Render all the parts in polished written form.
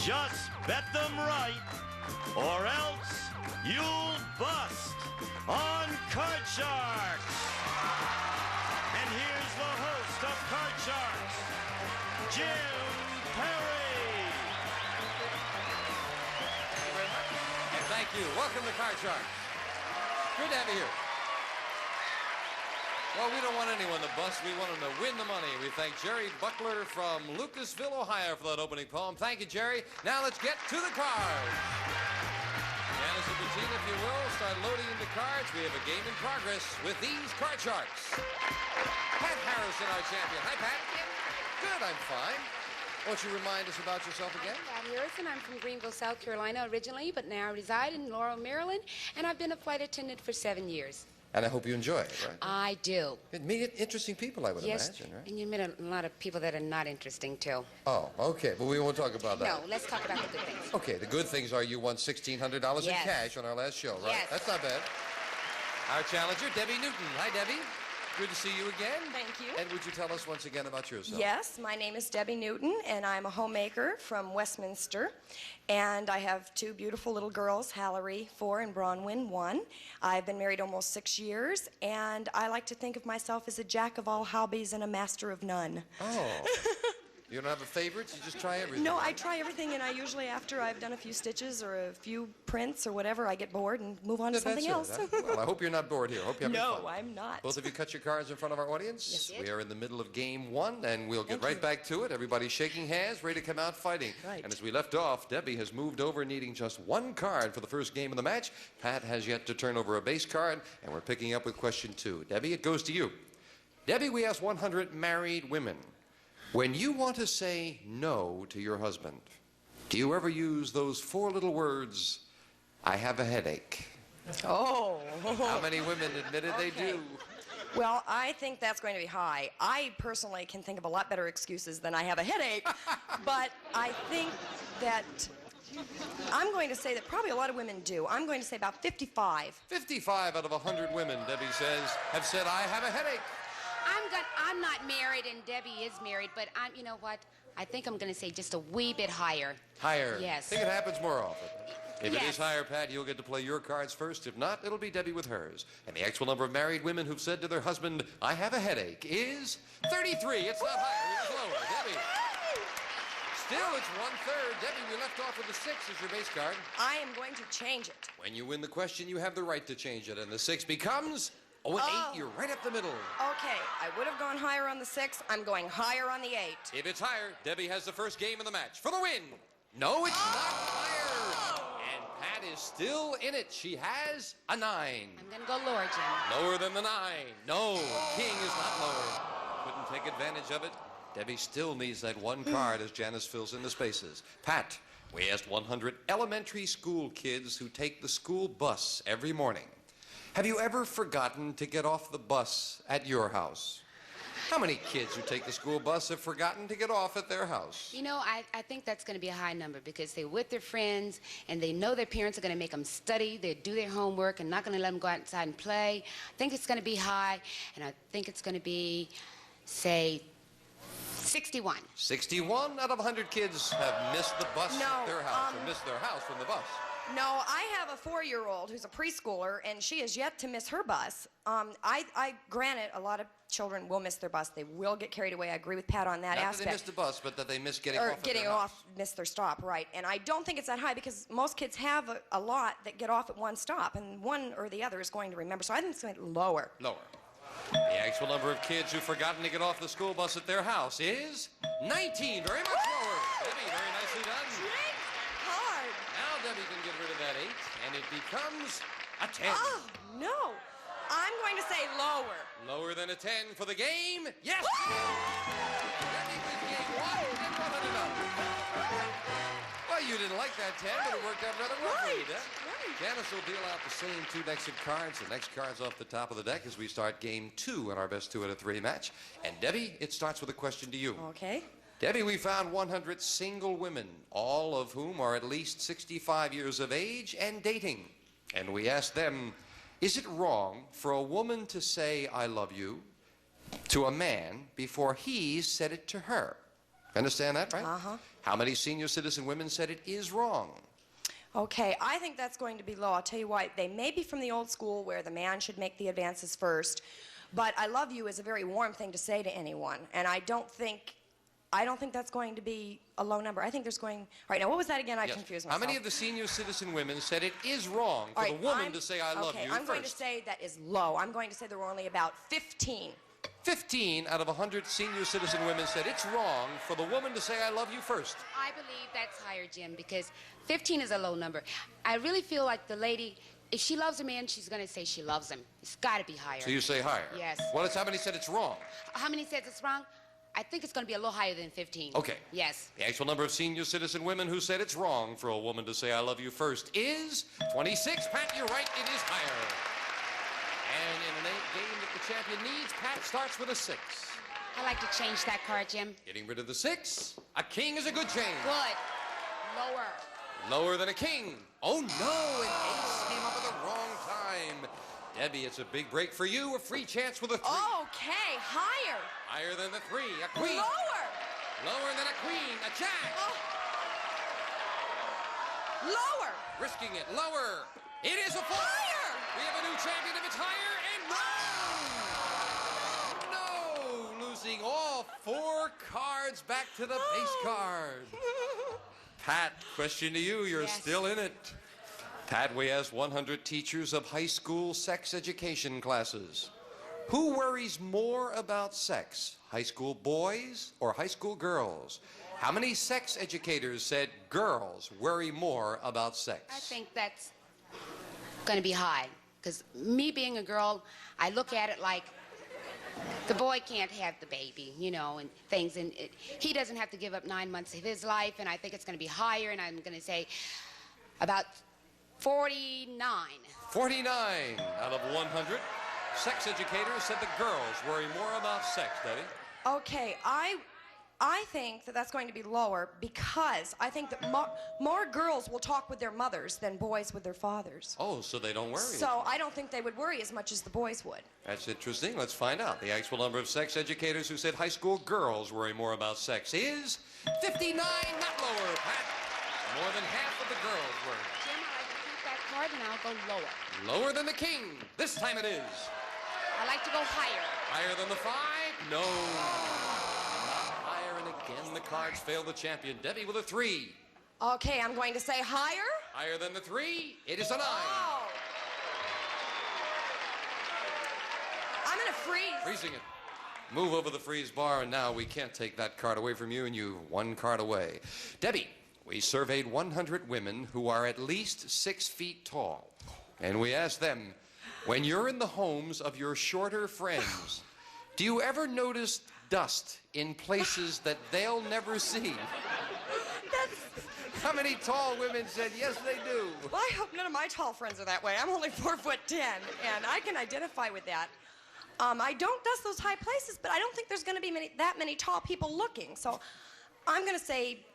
Just bet them right, or else you'll bust on Card Sharks. And here's the host of Card Sharks, Jim Perry. Thank you very much. And thank you. Welcome to Card Sharks. Good to have you here. Well, we don't want anyone to bust. We want them to win the money. We thank Jerry Buckler from Lucasville, Ohio for that opening poem. Thank you, Jerry. Now let's get to the cards. Janice and Bettina, if you will, start loading in the cards. We have a game in progress with these Card Sharks. Pat Harrison, our champion. Hi, Pat. Good, I'm fine. Won't you remind us about yourself again? I'm Pat Harrison. I'm from Greenville, South Carolina originally, but now reside in Laurel, Maryland, and I've been a flight attendant for 7 years. And I hope you enjoy it, right? I do. You meet interesting people, I would Yes, imagine, right? and you met a lot of people that are not interesting, too. Oh, okay, but we won't talk about that. No, let's talk about the good things. Okay, the good things are you won $1,600 in Yes. cash on our last show, right? Yes. That's not bad. Our challenger, Debbie Newton. Hi, Debbie. Good to see you again. Thank you. And would you tell us once again about yourself? Yes, my name is Debbie Newton, and I'm a homemaker from Westminster. And I have two beautiful little girls, Hallery, 4, and Bronwyn, 1. I've been married almost 6 years, and I like to think of myself as a jack of all hobbies and a master of none. Oh. You don't have a favorite? You just try everything? No, I try everything, and I usually, after I've done a few stitches or a few prints or whatever, I get bored and move on to something else. Well, I hope you're not bored here. Hope you're having fun. No, I'm not. Both of you cut your cards in front of our audience. Yes, we are in the middle of game 1, and we'll get Thank right you. back to it. Everybody's shaking hands, ready to come out fighting. Right. And as we left off, Debbie has moved over, needing just 1 card for the first game of the match. Pat has yet to turn over a base card, and we're picking up with question 2. Debbie, it goes to you. Debbie, we asked 100 married women, when you want to say no to your husband, do you ever use those 4 little words, I have a headache? Oh. How many women admitted they Okay. do? Well, I think that's going to be high. I personally can think of a lot better excuses than I have a headache, but I think that I'm going to say that probably a lot of women do. I'm going to say about 55. 55 out of 100 women, Debbie says, have said, I have a headache. I'm not married, and Debbie is married, but you know what? I think I'm going to say just a wee bit higher. Higher. Yes. I think it happens more often. If it is Yes. higher, Pat, you'll get to play your cards first. If not, it'll be Debbie with hers. And the actual number of married women who've said to their husband, I have a headache, is 33. It's not higher, it's lower. Debbie. Still, it's 1/3. Debbie, we left off with the 6 as your base card. I am going to change it. When you win the question, you have the right to change it. And the 6 becomes, an 8. You're right up the middle. Okay, I would have gone higher on the 6. I'm going higher on the 8. If it's higher, Debbie has the first game of the match for the win. No, it's not higher. And Pat is still in it. She has a 9. I'm going to go lower, Jim. Lower than the 9. No, king is not lower. Couldn't take advantage of it. Debbie still needs that 1 card as Janice fills in the spaces. Pat, we asked 100 elementary school kids who take the school bus every morning. Have you ever forgotten to get off the bus at your house? How many kids who take the school bus have forgotten to get off at their house? You know, I think that's going to be a high number because they're with their friends and they know their parents are going to make them study, they do their homework and not going to let them go outside and play. I think it's going to be high, and I think it's going to be, say, 61. 61 out of 100 kids have missed the bus No, at their house, or missed their house from the bus. No, I have a 4-year-old who's a preschooler, and she has yet to miss her bus. Granted, a lot of children will miss their bus. They will get carried away. I agree with Pat on that Not aspect. that they missed the bus, but that they missed getting Or off at getting their off, house. miss their stop, right. And I don't think it's that high because most kids have a lot that get off at one stop, and one or the other is going to remember. So I think it's going to be lower. Lower. The actual number of kids who've forgotten to get off the school bus at their house is 19. Very much lower. Debbie, very nicely done. Hard. Now Debbie can get rid of that 8, and it becomes a 10. Oh, no. I'm going to say lower. Lower than a 10 for the game. Yes! Debbie wins game 1 and $100. Well, you didn't like that 10, but it worked out rather well for you, Deb. Janice will deal out the same 2 next cards. The next card's off the top of the deck as we start game 2 in our best 2 out of 3 match. And Debbie, it starts with a question to you. Okay. Debbie, we found 100 single women, all of whom are at least 65 years of age and dating. And we asked them, is it wrong for a woman to say, I love you, to a man before he's said it to her? Understand that, right? Uh-huh. How many senior citizen women said it is wrong? Okay, I think that's going to be low. I'll tell you why. They may be from the old school where the man should make the advances first, but I love you is a very warm thing to say to anyone, and I don't think that's going to be a low number. I think there's going... All right, now what was that again? I Yes. confused How myself. many of the senior citizen women said it is wrong for All the right, woman to say I love okay, you I'm going to first? say that is low. I'm going to say there were only about 15. 15 out of 100 senior citizen women said it's wrong for the woman to say I love you first. I believe that's higher, Jim, because 15 is a low number. I really feel like the lady, if she loves a man, she's going to say she loves him. It's got to be higher. So you say higher? Yes. Well, it's how many said it's wrong? How many says it's wrong? I think it's going to be a little higher than 15. Okay. Yes. The actual number of senior citizen women who said it's wrong for a woman to say I love you first is 26. Pat, you're right, it is higher. And in a game that the champion needs, Pat starts with a 6. I like to change that card, Jim. Getting rid of the 6, a king is a good change. Good. Lower. Lower than a king. Oh no, an ace came up at the wrong time. Debbie, it's a big break for you. A free chance with a 3. Okay, higher. Higher than the 3, a queen. Lower. Lower than a queen, a jack. Oh. Lower. Risking it, lower. It is a 4. Higher. We have a new champion if it's higher, and no! Losing all 4 cards back to the base card. Pat, question to you. You're Yes. still in it. Pat, we asked 100 teachers of high school sex education classes. Who worries more about sex? High school boys or high school girls? How many sex educators said girls worry more about sex? I think that's going to be high. Because me being a girl, I look at it like the boy can't have the baby, you know, and things. And he doesn't have to give up 9 months of his life. And I think it's going to be higher. And I'm going to say about 49. 49 out of 100 sex educators said the girls worry more about sex, Debbie. Okay, I think that that's going to be lower because I think that more girls will talk with their mothers than boys with their fathers. Oh, so they don't worry. So I don't think they would worry as much as the boys would. That's interesting. Let's find out. The actual number of sex educators who said high school girls worry more about sex is 59, not lower, Pat. More than half of the girls worry. Jim, I like to keep that card and I'll go lower. Lower than the king. This time it is. I like to go higher. Higher than the 5? No. Not higher, and again the cards fail the champion. Debbie with a 3. Okay, I'm going to say higher. Higher than the 3? It is a 9. Oh. I'm going to freeze. Freezing it. Move over the freeze bar, and now we can't take that card away from you, and you 1 card away. Debbie, we surveyed 100 women who are at least 6 feet tall. And we asked them, when you're in the homes of your shorter friends, do you ever notice dust in places that they'll never see? How many tall women said, yes, they do? Well, I hope none of my tall friends are that way. I'm only 4'10", and I can identify with that. I don't dust those high places, but I don't think there's going to be that many tall people looking. So I'm going to say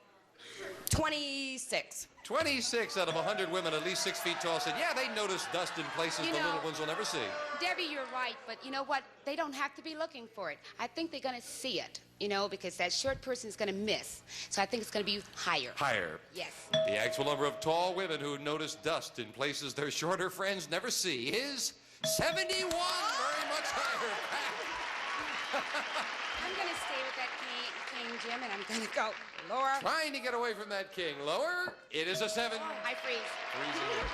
26. 26 out of 100 women at least 6 feet tall said, yeah, they notice dust in places You the know- little ones will never see. Debbie, you're right, but you know what? They don't have to be looking for it. I think they're going to see it, you know, because that short person is going to miss. So I think it's going to be higher. Higher. Yes. The actual number of tall women who notice dust in places their shorter friends never see is 71. Very much higher. I'm going to stay with that king, Jim, and I'm going to go lower. Trying to get away from that king. Lower. It is a 7. I freeze. Freezing it.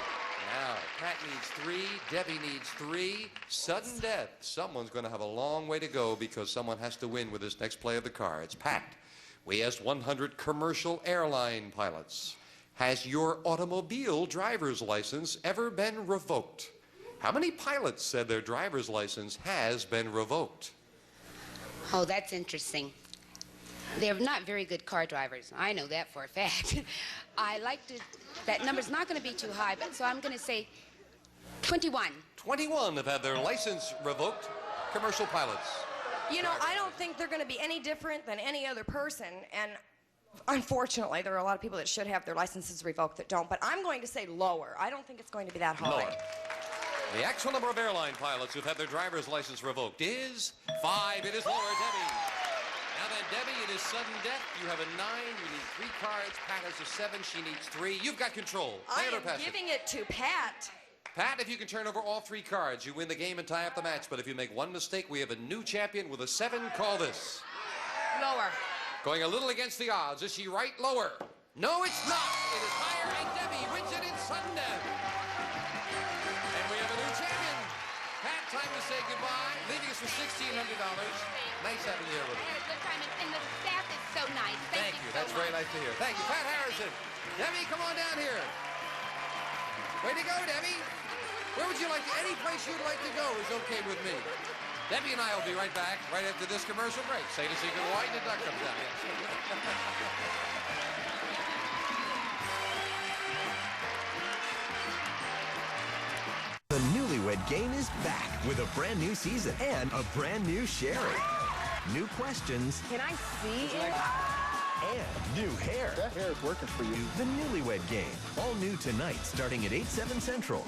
Now, Pat needs 3. Debbie needs 3. Sudden death. Someone's going to have a long way to go because someone has to win with this next play of the cards. Pat, we asked 100 commercial airline pilots, has your automobile driver's license ever been revoked? How many pilots said their driver's license has been revoked? Oh, that's interesting. They're not very good car drivers. I know that for a fact. I like to, that number's not going to be too high, but so I'm going to say 21. 21 have had their license revoked. Commercial pilots. You know, I don't think they're going to be any different than any other person, and unfortunately, there are a lot of people that should have their licenses revoked that don't, but I'm going to say lower. I don't think it's going to be that high. Lower. The actual number of airline pilots who've had their driver's license revoked is 5. It is lower, Debbie. Now then, Debbie, it is sudden death. You have a 9. You need 3 cards. Pat has a 7. She needs 3. You've got control. I Play it or am pass it? giving it to Pat. Pat, if you can turn over all 3 cards, you win the game and tie up the match. But if you make one mistake, we have a new champion with a 7. Call this. Lower. Going a little against the odds. Is she right? Lower. No, it's not. It is higher, and Debbie wins it in sudden death. And we have a new champion. Pat, time to say goodbye. Leaving us with $1,600. Nice having you here with I us. had a good time, and the staff is so nice. Thank you. That's very nice to hear. Thank you. Pat Harrison. Debbie, come on down here. Way to go, Debbie. Where would you like to, any place you'd like to go is okay with me. Debbie and I will be right back right after this commercial break. Say the secret why the duck comes down. Yes. The Newlywed Game is back with a brand new season and a brand new Sherry. New questions. Can I see it? And new hair. That hair is working for you. The Newlywed Game. All new tonight, starting at 8, 7 Central.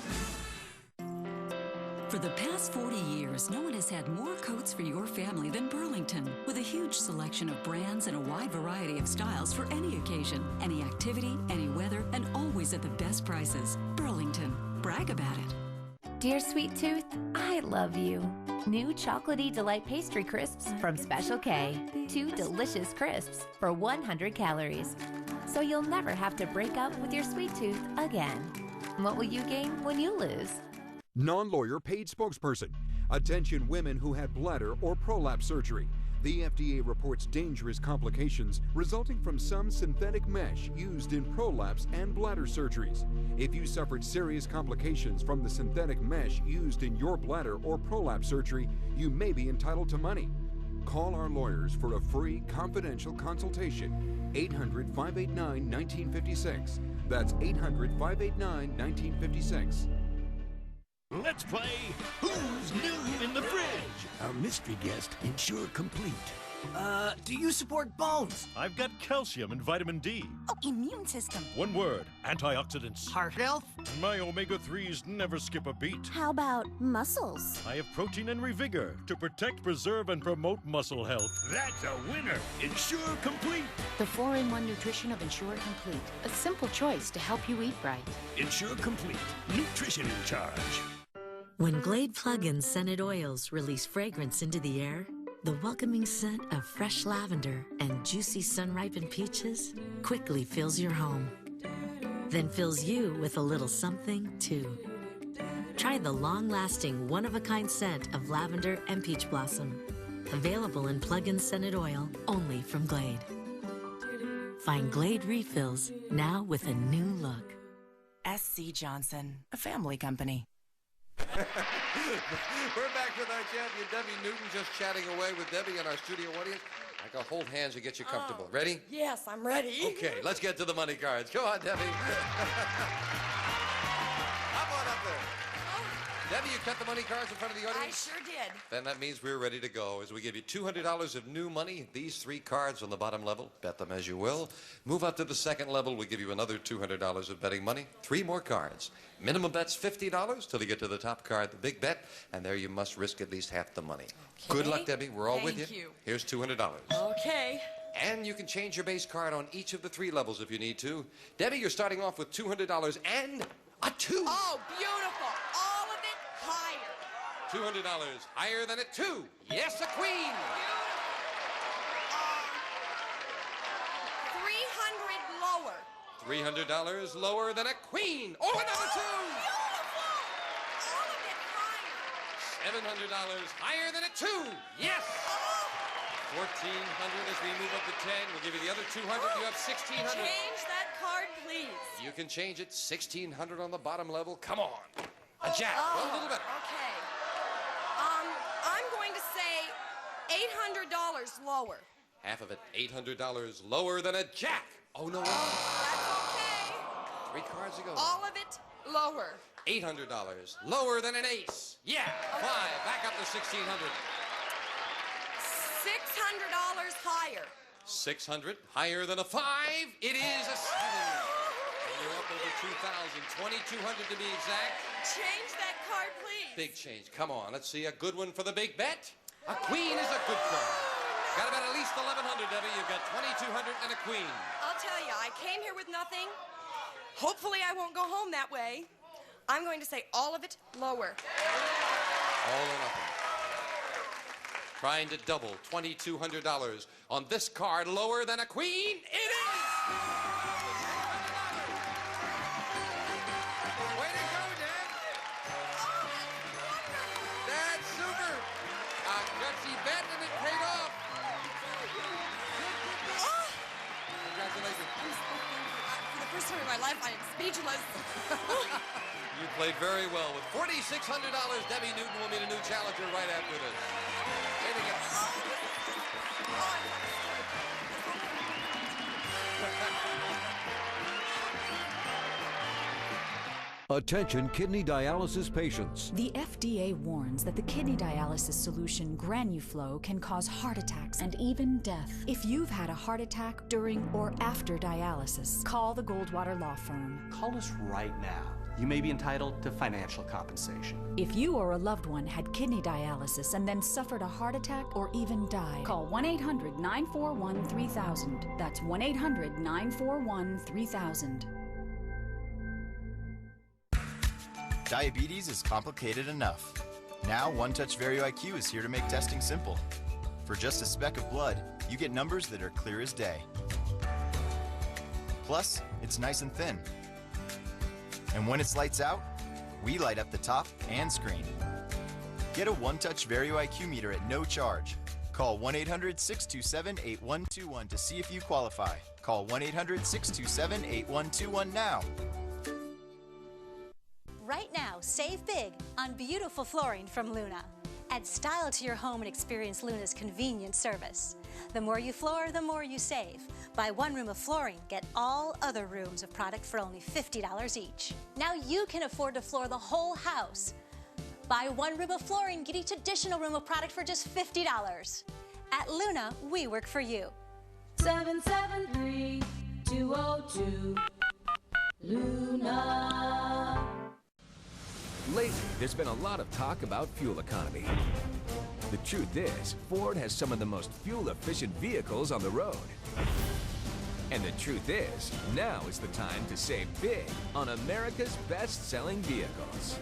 For the past 40 years, no one has had more coats for your family than Burlington. With a huge selection of brands and a wide variety of styles for any occasion, any activity, any weather, and always at the best prices. Burlington. Brag about it. Dear Sweet Tooth, I love you. New Chocolatey Delight Pastry Crisps from Special K. 2 delicious crisps for 100 calories. So you'll never have to break up with your sweet tooth again. What will you gain when you lose? Non-lawyer paid spokesperson. Attention women who had bladder or prolapse surgery. The FDA reports dangerous complications resulting from some synthetic mesh used in prolapse and bladder surgeries. If you suffered serious complications from the synthetic mesh used in your bladder or prolapse surgery, you may be entitled to money. Call our lawyers for a free, confidential consultation. 800-589-1956. That's 800-589-1956. Let's play Who's New in the Fridge? Our mystery guest, Ensure Complete. Do you support bones? I've got calcium and vitamin D. Oh, immune system. One word, antioxidants. Heart health. My omega-3s never skip a beat. How about muscles? I have protein and revigor to protect, preserve, and promote muscle health. That's a winner. Ensure Complete. The 4-in-1 nutrition of Ensure Complete. A simple choice to help you eat right. Ensure Complete. Nutrition in charge. When Glade plug-in scented oils release fragrance into the air, the welcoming scent of fresh lavender and juicy sun-ripened peaches quickly fills your home. Then fills you with a little something, too. Try the long-lasting, one-of-a-kind scent of lavender and peach blossom. Available in plug-in scented oil only from Glade. Find Glade refills now with a new look. SC Johnson, a family company. We're back with our champion, Debbie Newton, just chatting away with Debbie and our studio audience. I can hold hands and get you comfortable. Ready? Yes, I'm ready. Okay, let's get to the money cards. Go on, Debbie. Hop on up there. Debbie, you cut the money cards in front of the I audience? sure did. Then that means we're ready to go as we give you $200 of new money. These 3 cards on the bottom level, bet them as you will. Move up to the second level, we give you another $200 of betting money. 3 more cards. Minimum bet's $50 till you get to the top card, the big bet, and there you must risk at least half the money. Okay. Good luck, Debbie. We're all with Thank you. you. Here's $200. Okay. And you can change your base card on each of the 3 levels if you need to. Debbie, you're starting off with $200 and a 2. Oh, beautiful. All of it higher. $200 higher than a 2. Yes, a queen. $300 lower. $300 lower than a queen. Oh, another 2. Beautiful. All of it higher. $700 higher than a 2. Yes. $1,400 as we move up to 10. We'll give you the other $200. You have $1,600. Change that card, please. You can change it. $1,600 on the bottom level. Come on. A jack. Well, a little better. Okay. I'm going to say $800 lower. Half of it, $800 lower than a jack. Oh, no. That's okay. 3 cards to go. All of it lower. $800 lower than an ace. Yeah. 5. Back up to $1,600. $600 higher. 600 higher than a 5. It is a 7. And you're up over 2,000. 2,200 to be exact. Change that card, please. Big change. Come on. Let's see a good one for the big bet. A queen is a good card. Got about at least 1,100, Debbie. You've got 2,200 and a queen. I'll tell you, I came here with nothing. Hopefully I won't go home that way. I'm going to say all of it lower. All or nothing. Trying to double $2,200 on this card lower than a queen. It is! Way to go, Dad. That's super. A gutsy bet and it paid off. Congratulations. For the first time in my life, I am speechless. You played very well. With $4,600, Debbie Newton will meet a new challenger right after this. Way to go. Attention kidney dialysis patients. The FDA warns that the kidney dialysis solution Granuflow can cause heart attacks and even death. If you've had a heart attack during or after dialysis, call the Goldwater Law Firm. Call us right now. You may be entitled to financial compensation. If you or a loved one had kidney dialysis and then suffered a heart attack or even died, call 1-800-941-3000. That's 1-800-941-3000. Diabetes is complicated enough. Now, OneTouch Vario IQ is here to make testing simple. For just a speck of blood, you get numbers that are clear as day. Plus, it's nice and thin. And when it's lights out, we light up the top and screen. Get a OneTouch Vario IQ meter at no charge. Call 1-800-627-8121 to see if you qualify. Call 1-800-627-8121 now. Right now, save big on beautiful flooring from Luna. Add style to your home and experience Luna's convenient service. The more you floor, the more you save. Buy one room of flooring, get all other rooms of product for only $50 each. Now you can afford to floor the whole house. Buy one room of flooring, get each additional room of product for just $50. At Luna, we work for you. 773-202 Luna. Lately, there's been a lot of talk about fuel economy. The truth is, Ford has some of the most fuel-efficient vehicles on the road. And the truth is, now is the time to save big on America's best-selling vehicles.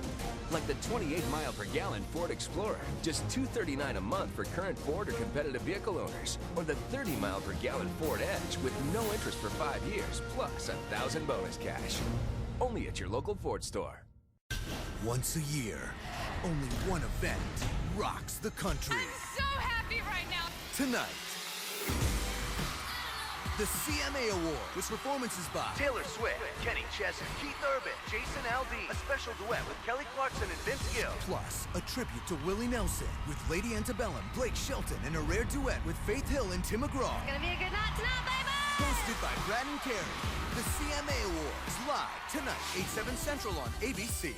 Like the 28-mile-per-gallon Ford Explorer, just $239 a month for current Ford or competitive vehicle owners. Or the 30-mile-per-gallon Ford Edge with no interest for 5 years, plus $1,000 bonus cash. Only at your local Ford store. Once a year, only one event rocks the country. I'm so happy right now. Tonight, the CMA Award with performances by Taylor Swift, Kenny Chesney, Keith Urban, Jason Aldean, a special duet with Kelly Clarkson and Vince Gill. Plus, a tribute to Willie Nelson with Lady Antebellum, Blake Shelton, and a rare duet with Faith Hill and Tim McGraw. It's gonna be a good night tonight, baby! Hosted by Brad and Carey. The CMA Awards live tonight, 8/7 Central on ABC.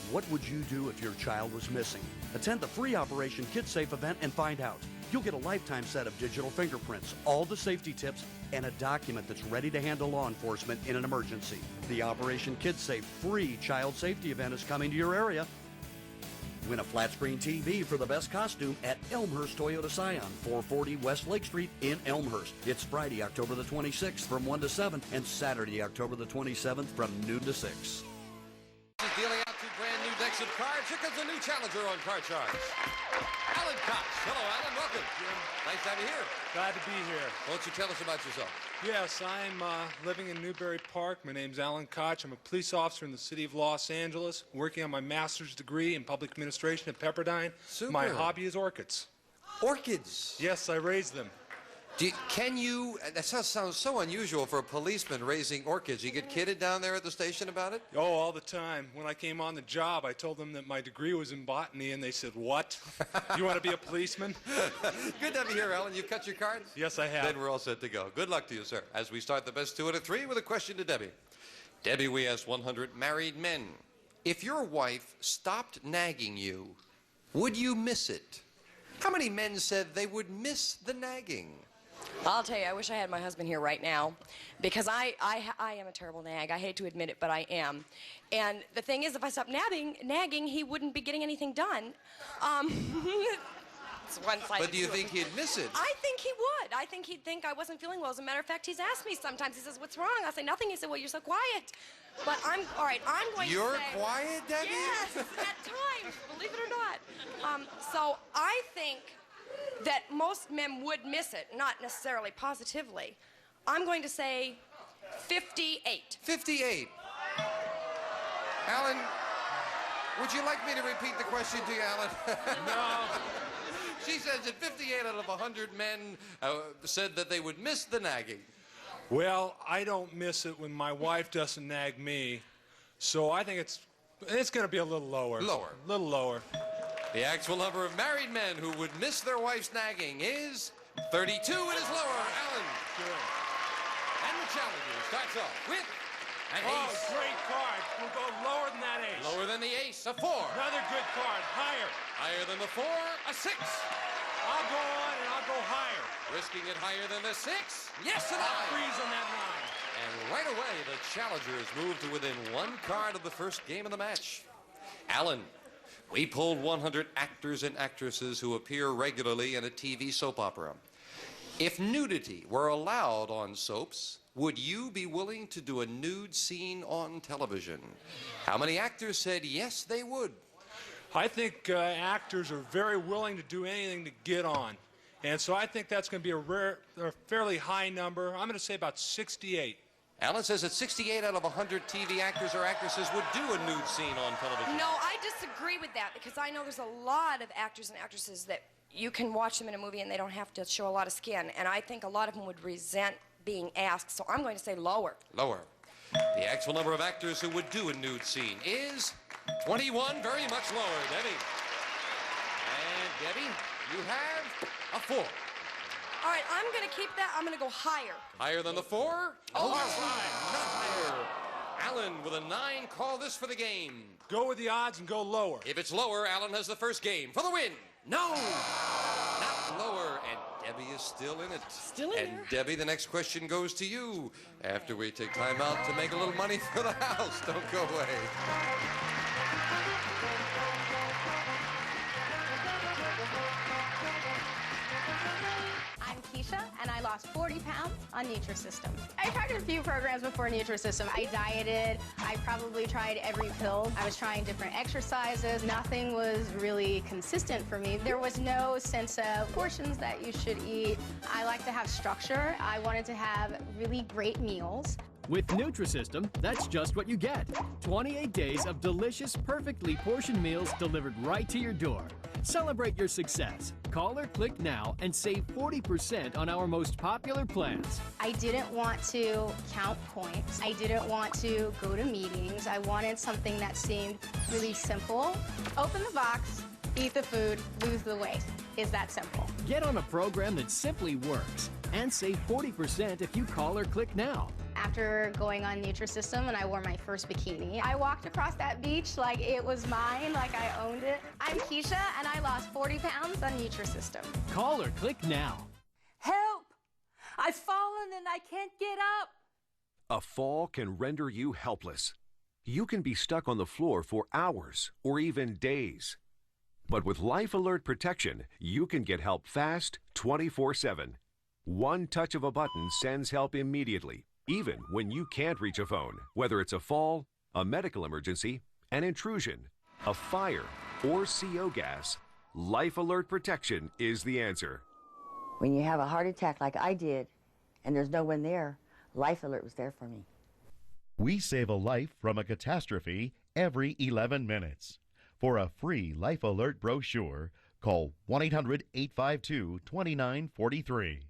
What would you do if your child was missing? Attend the free Operation KidSafe event and find out. You'll get a lifetime set of digital fingerprints, all the safety tips, and a document that's ready to handle law enforcement in an emergency. The Operation KidSafe free child safety event is coming to your area. Win a flat screen TV for the best costume at Elmhurst Toyota Scion, 440 West Lake Street in Elmhurst. It's Friday, October the 26th from 1 to 7 and Saturday, October the 27th from noon to 6. Dealing out two brand new decks of cards. Here comes a new challenger on Card Sharks. Alan Koch. Hello, Alan. Welcome. Nice to have you here. Glad to be here. Why don't you tell us about yourself? Yes, I'm living in Newbury Park. My name's Alan Koch. I'm a police officer in the city of Los Angeles, working on my master's degree in public administration at Pepperdine. Super. My hobby is orchids. Orchids? Yes, I raise them. That sounds so unusual for a policeman raising orchids. You get kidded down there at the station about it? Oh, all the time. When I came on the job, I told them that my degree was in botany, and they said, what? You want to be a policeman? Good to have you here, Alan. You've cut your cards? Yes, I have. Then we're all set to go. Good luck to you, sir. As we start the best 2 out of 3 with a question to Debbie. Debbie, we asked 100 married men. If your wife stopped nagging you, would you miss it? How many men said they would miss the nagging? I'll tell you, I wish I had my husband here right now, because I am a terrible nag. I hate to admit it, but I am. And the thing is, if I stopped nagging, he wouldn't be getting anything done. it's one-sided. But do you think he'd miss it? I think he would. I think he'd think I wasn't feeling well. As a matter of fact, he's asked me sometimes. He says, "What's wrong?" I'll say nothing. He said, "Well, you're so quiet." But I'm all right. I'm going to say. You're quiet, Debbie? Yes, at times, believe it or not. So I think that most men would miss it, not necessarily positively. I'm going to say 58. 58. Alan, would you like me to repeat the question to you, Alan? No. She says that 58 out of 100 men said that they would miss the nagging. Well, I don't miss it when my wife doesn't nag me, so I think it's going to be a little lower. Lower. A little lower. The actual number of married men who would miss their wife's nagging is 32. It is lower. Alan. Good. And the challenger starts off with an Oh, ace. great card. We'll go lower than that ace. Lower than the ace, a 4. Another good card. Higher. Higher than the 4, a 6. I'll go on and I'll go higher. Risking it higher than the 6. Yes, and I'll freeze on that 9. And right away, the challengers moved to within 1 card of the first game of the match. Alan, we polled 100 actors and actresses who appear regularly in a TV soap opera. If nudity were allowed on soaps, would you be willing to do a nude scene on television? How many actors said yes, they would? I think actors are very willing to do anything to get on. And so I think that's going to be a fairly high number. I'm going to say about 68. Alan says that 68 out of 100 TV actors or actresses would do a nude scene on television. No, I disagree with that because I know there's a lot of actors and actresses that you can watch them in a movie and they don't have to show a lot of skin. And I think a lot of them would resent being asked, so I'm going to say lower. Lower. The actual number of actors who would do a nude scene is 21, very much lower. Debbie. And Debbie, you have a 4. All right, I'm going to keep that. I'm going to go higher. Higher than the 4? Oh, not higher. Alan with a 9, call this for the game. Go with the odds and go lower. If it's lower, Alan has the first game for the win. No, not lower. And Debbie is still in it. Still in And there. Debbie, the next question goes to you after we take time out to make a little money for the house. Don't go away. I'm Keisha, and I lost 40 pounds on Nutrisystem. I tried a few programs before Nutrisystem. I dieted. I probably tried every pill. I was trying different exercises. Nothing was really consistent for me. There was no sense of portions that you should eat. I like to have structure. I wanted to have really great meals. With Nutrisystem, that's just what you get. 28 days of delicious, perfectly portioned meals delivered right to your door. Celebrate your success. Call or click now and save 40% on our most popular plans. I didn't want to count points. I didn't want to go to meetings. I wanted something that seemed really simple. Open the box, eat the food, lose the weight. Is that simple? Get on a program that simply works and save 40% if you call or click now. After going on Nutrisystem and I wore my first bikini, I walked across that beach like it was mine, like I owned it. I'm Keisha, and I lost 40 pounds on Nutrisystem. Call or click now. Help! I've fallen and I can't get up. A fall can render you helpless. You can be stuck on the floor for hours or even days. But with Life Alert Protection, you can get help fast 24/7. One touch of a button sends help immediately, even when you can't reach a phone, whether it's a fall, a medical emergency, an intrusion, a fire, or CO gas. Life Alert Protection is the answer. When you have a heart attack like I did, and there's no one there, Life Alert was there for me. We save a life from a catastrophe every 11 minutes. For a free Life Alert brochure, call 1-800-852-2943.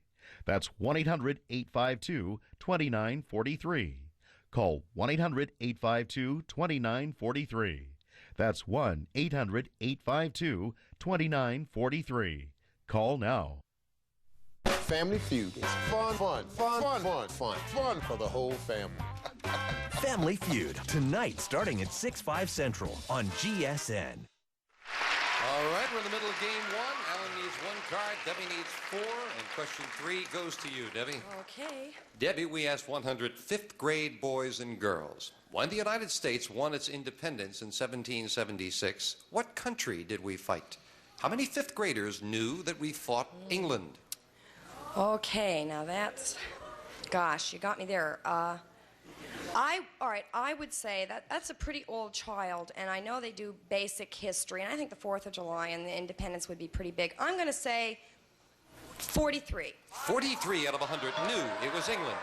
That's 1-800-852-2943. Call 1-800-852-2943. That's 1-800-852-2943. Call now. Family Feud is fun for the whole family. Family Feud, tonight starting at 6/5 Central on GSN. All right, we're in the middle of game 1. Alan needs 1 card, Debbie needs 4, and question 3 goes to you, Debbie. Okay. Debbie, we asked 100 fifth grade boys and girls, when the United States won its independence in 1776, what country did we fight? How many fifth graders knew that we fought England? Okay, now that's... Gosh, you got me there. All right, I would say that's a pretty old child, and I know they do basic history, and I think the 4th of July and the Independence would be pretty big. I'm going to say 43. 43 out of 100 knew it was England.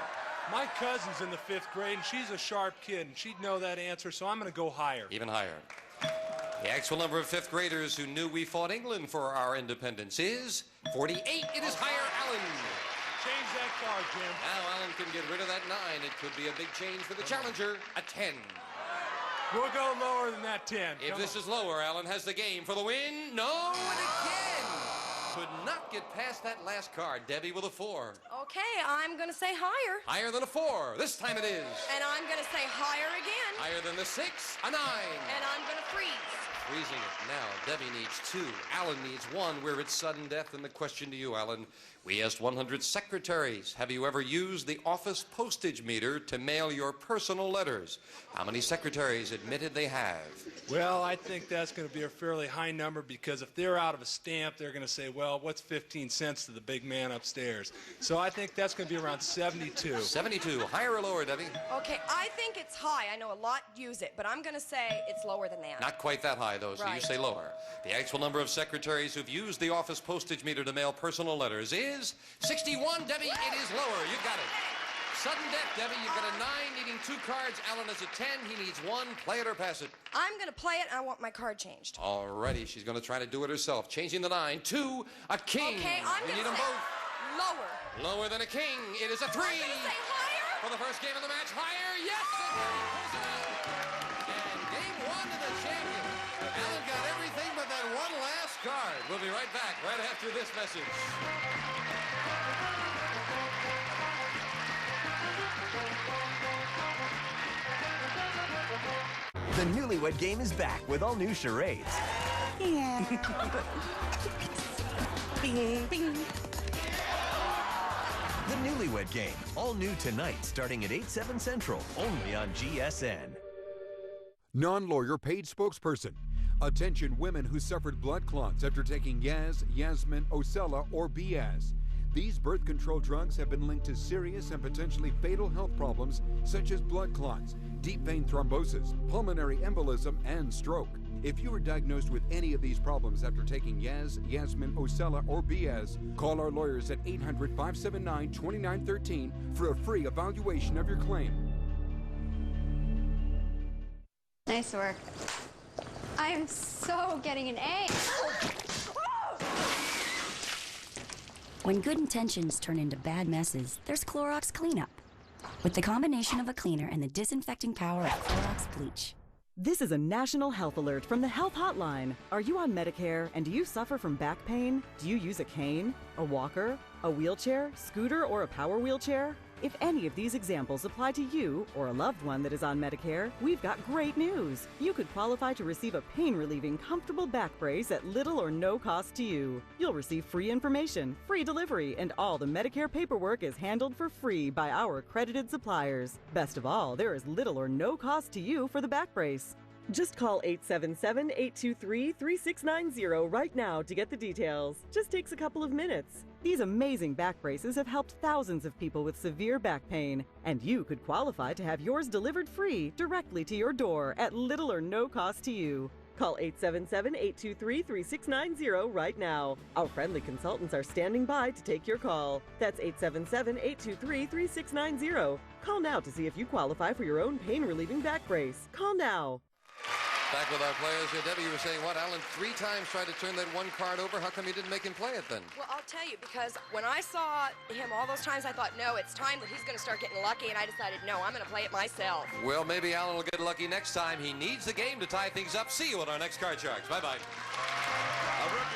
My cousin's in the 5th grade, and she's a sharp kid, and she'd know that answer, so I'm going to go higher. Even higher. The actual number of 5th graders who knew we fought England for our independence is 48. It is higher, Alan. Change that card, Jim. Now Alan can get rid of that 9. It could be a big change for the challenger, a 10. We'll go lower than that 10. If this is lower, Alan has the game for the win. No, and again. Could not get past that last card. Debbie with a 4. Okay, I'm going to say higher. Higher than a 4. This time it is. And I'm going to say higher again. Higher than the 6, a 9. And I'm going to freeze. Freezing it now. Debbie needs 2. Alan needs 1. We're at sudden death. And the question to you, Alan, we asked 100 secretaries, have you ever used the office postage meter to mail your personal letters? How many secretaries admitted they have? Well, I think that's going to be a fairly high number because if they're out of a stamp, they're going to say, well, what's 15 cents to the big man upstairs? So I think that's going to be around 72. 72. Higher or lower, Debbie? Okay, I think it's high. I know a lot use it, but I'm going to say it's lower than that. Not quite that high, though, so Right. you say lower. The actual number of secretaries who've used the office postage meter to mail personal letters is 61. Debbie, it is lower. You got it. Sudden death, Debbie. You've got a 9, needing 2 cards. Alan has a 10. He needs 1. Play it or pass it. I'm going to play it, and I want my card changed. Alrighty, she's going to try to do it herself. Changing the 9 to a king. Okay, I'm You going need to them say both. lower. Lower than a king. It is a 3. I'm going to say higher. For the first game of the match, higher. Yes! And game 1 of the champion. Alan got everything but that one last card. We'll be right back right after this message. The Newlywed Game is back with all new charades. Yeah. Bing, bing. The Newlywed Game, all new tonight, starting at 8/7 Central, only on GSN. Non-lawyer paid spokesperson. Attention women who suffered blood clots after taking Yaz, Yasmin, Ocella, or Biaz. These birth control drugs have been linked to serious and potentially fatal health problems such as blood clots, deep vein thrombosis, pulmonary embolism, and stroke. If you are diagnosed with any of these problems after taking Yaz, Yasmin, Ocella, or Biaz, call our lawyers at 800-579-2913 for a free evaluation of your claim. Nice work. I'm so getting an A. When good intentions turn into bad messes, there's Clorox Cleanup. With the combination of a cleaner and the disinfecting power of Clorox bleach. This is a national health alert from the Health Hotline. Are you on Medicare and do you suffer from back pain? Do you use a cane, a walker, a wheelchair, scooter, or a power wheelchair? If any of these examples apply to you or a loved one that is on Medicare, we've got great news. You could qualify to receive a pain-relieving, comfortable back brace at little or no cost to you. You'll receive free information, free delivery, and all the Medicare paperwork is handled for free by our accredited suppliers. Best of all, there is little or no cost to you for the back brace. Just call 877-823-3690 right now to get the details. Just takes a couple of minutes. These amazing back braces have helped thousands of people with severe back pain, and you could qualify to have yours delivered free directly to your door at little or no cost to you. Call 877-823-3690 right now. Our friendly consultants are standing by to take your call. That's 877-823-3690. Call now to see if you qualify for your own pain-relieving back brace. Call now. Back with our players here. Debbie, you were saying what? Alan 3 times tried to turn that one card over. How come you didn't make him play it then? Well, I'll tell you, because when I saw him all those times, I thought, no, it's time that he's going to start getting lucky, and I decided, no, I'm going to play it myself. Well, maybe Alan will get lucky next time. He needs the game to tie things up. See you at our next Card Sharks. Bye-bye.